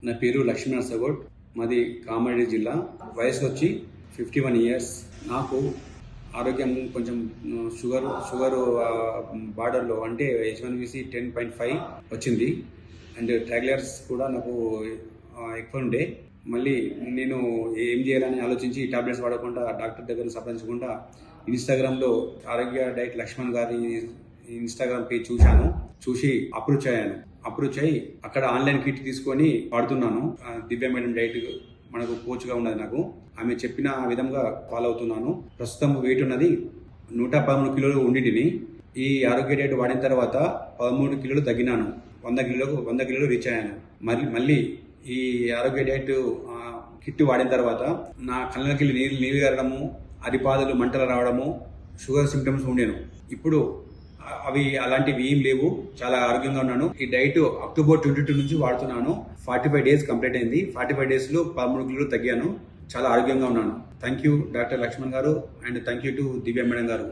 నా పేరు లక్ష్మీనాథ్ సగోడ్. మాది కామారెడ్డి జిల్లా. వయసు వచ్చి 51 ఇయర్స్. నాకు ఆరోగ్యం కొంచెం షుగర్ బార్డర్లో అంటే H1BC 10.5 వచ్చింది. అండ్ ట్రైగ్లిసరైడ్స్ కూడా నాకు ఎక్కువ ఉండే. మళ్ళీ నేను ఏం చేయాలని ఆలోచించి టాబ్లెట్స్ వాడకుండా డాక్టర్ దగ్గర సంప్రదించకుండా ఇన్స్టాగ్రామ్లో ఆరోగ్య డైట్ లక్ష్మణ్ గారి ఇన్స్టాగ్రామ్ పేజ్ చూసి అప్రోచ్ అయ్యి అక్కడ ఆన్లైన్ కిట్ తీసుకొని వాడుతున్నాను. దివ్య మేడం డైట్ మనకు కోచ్గా ఉన్నది. నాకు ఆమె చెప్పిన విధంగా ఫాలో అవుతున్నాను. ప్రస్తుతం వెయిట్ ఉన్నది 113 కిలోలు ఉండింటిని. ఈ ఆరోగ్య డైట్ వాడిన తర్వాత 13 కిలోలు తగ్గినాను. 100 కిలోలు రీచ్ అయ్యాను. మళ్ళీ ఈ ఆరోగ్య డైట్ కిట్ వాడిన తర్వాత నా కళ్ళకి నీళ్ళు గారడము, అరిపాదలు మంటలు రావడము, షుగర్ సిమ్టమ్స్ ఉండేను. ఇప్పుడు అవి అలాంటివి ఏం లేవు. చాలా ఆరోగ్యంగా ఉన్నాను. ఈ డైట్ అక్టోబర్ 22 నుంచి వాడుతున్నాను. 45 డేస్ కంప్లీట్ అయింది. 45 డేస్లో 13 కిలోలు తగ్గాను. చాలా ఆరోగ్యంగా ఉన్నాను. థ్యాంక్ యూ డాక్టర్ లక్ష్మణ్ గారు and thank you to Divya madam గారు.